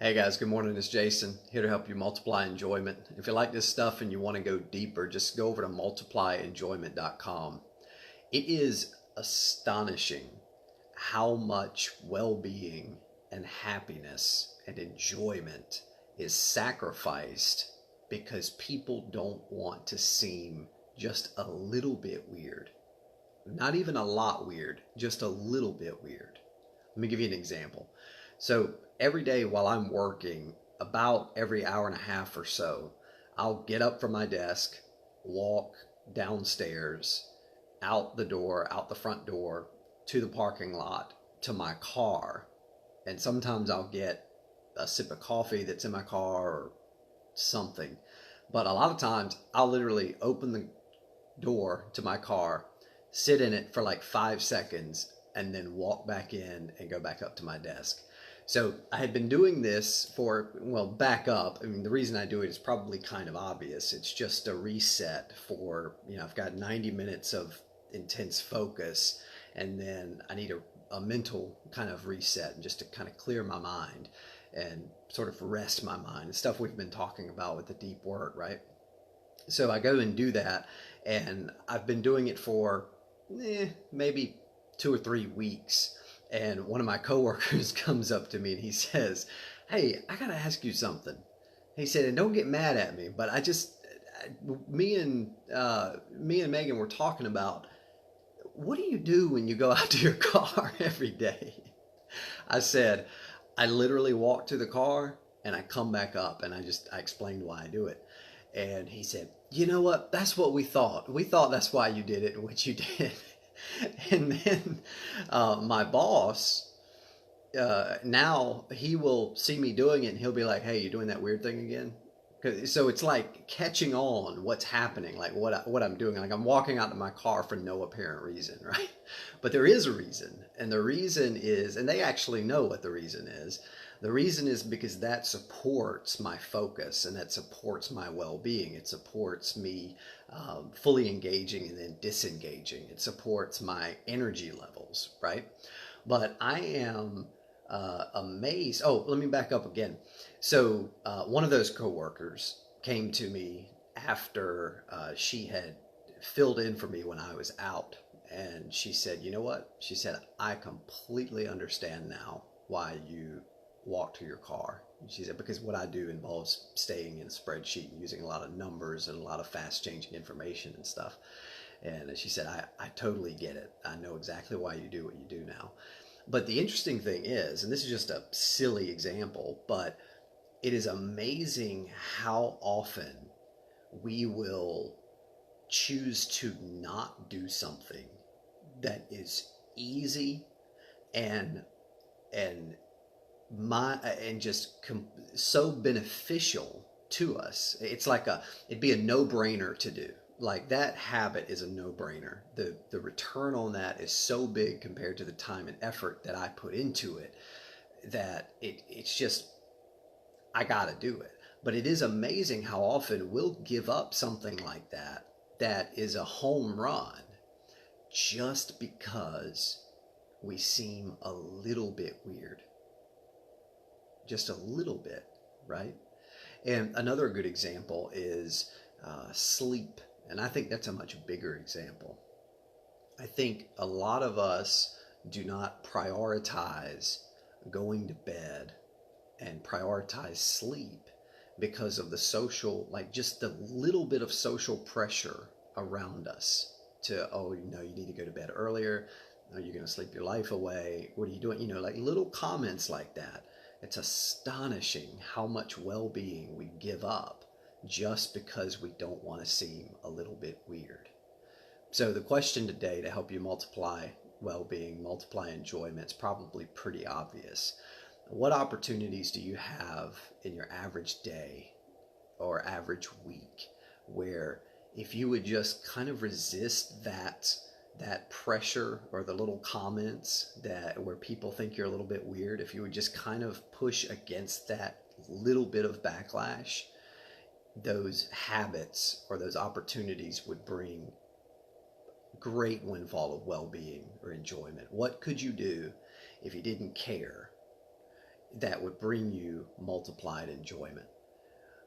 Hey guys, good morning. It's Jason here to help you multiply enjoyment. If you like this stuff and you want to go deeper, just go over to multiplyenjoyment.com. It is astonishing how much well-being and happiness and enjoyment is sacrificed because people don't want to seem just a little bit weird. Not even a lot weird, just a little bit weird. Let me give you an example. So every day while I'm working, about every hour and a half or so, I'll get up from my desk, walk downstairs, out the door, out the front door, to the parking lot, to my car. And sometimes I'll get a sip of coffee that's in my car or something. But a lot of times I'll literally open the door to my car, sit in it for like 5 seconds, and then walk back in and go back up to my desk. So I had been doing this for, well, back up. I mean, the reason I do it is probably kind of obvious. It's just a reset for, I've got 90 minutes of intense focus, and then I need a mental kind of reset and just to kind of clear my mind and sort of rest my mind. The stuff we've been talking about with the deep work, right? So I go and do that, and I've been doing it for maybe 2 or 3 weeks. And one of my coworkers comes up to me and he says, "Hey, I gotta ask you something." He said, "And don't get mad at me, but me and Megan were talking about what do you do when you go out to your car every day?" I said, "I literally walk to the car and I come back up, and I explained why I do it." And he said, "You know what? That's what we thought. We thought that's why you did it, what you did." And then my boss, now he will see me doing it and he'll be like, "Hey, you doing that weird thing again?" So it's like catching on what's happening, like what I'm doing. Like I'm walking out to my car for no apparent reason, right? But there is a reason, and the reason is, and they actually know what the reason is. The reason is because that supports my focus and that supports my well-being. It supports me fully engaging and then disengaging. It supports my energy levels, right? But I am amazed. Oh, let me back up again. So one of those coworkers came to me after she had filled in for me when I was out, and she said, "You know what?" She said, "I completely understand now why you walk to your car." She said, "Because what I do involves staying in a spreadsheet and using a lot of numbers and a lot of fast changing information and stuff." And she said, I totally get it. I know exactly why you do what you do now." But the interesting thing is, and this is just a silly example, but it is amazing how often we will choose to not do something that is easy and and so beneficial to us. It'd be a no-brainer to do. Like that habit is a no-brainer. The return on that is so big compared to the time and effort that I put into it that it's just I gotta do it. But it is amazing how often we'll give up something like that is a home run just because we seem a little bit weird. Just a little bit, right? And another good example is sleep. And I think that's a much bigger example. I think a lot of us do not prioritize going to bed and prioritize sleep because of the social, like just the little bit of social pressure around us to, "Oh, you need to go to bed earlier. Oh, you're going to sleep your life away. What are you doing?" Like little comments like that. It's astonishing how much well-being we give up just because we don't want to seem a little bit weird. So the question today to help you multiply well-being, multiply enjoyment, is probably pretty obvious. What opportunities do you have in your average day or average week where if you would just kind of resist that pressure or the little comments that where people think you're a little bit weird, if you would just kind of push against that little bit of backlash, those habits or those opportunities would bring great windfall of well-being or enjoyment. What could you do if you didn't care that would bring you multiplied enjoyment.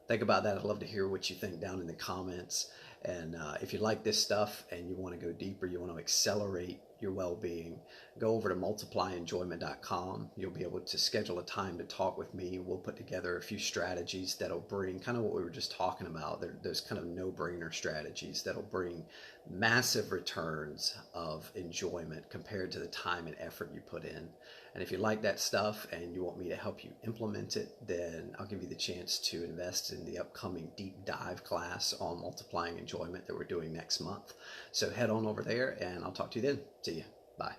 Think about that. I'd love to hear what you think down in the comments. And if you like this stuff and you want to go deeper, you want to accelerate your well-being, go over to multiplyenjoyment.com. You'll be able to schedule a time to talk with me. We'll put together a few strategies that'll bring kind of what we were just talking about. Those kind of no-brainer strategies that'll bring massive returns of enjoyment compared to the time and effort you put in. And if you like that stuff and you want me to help you implement it, then I'll give you the chance to invest in the upcoming deep dive class on multiplying enjoyment that we're doing next month. So head on over there and I'll talk to you then. See you. Bye.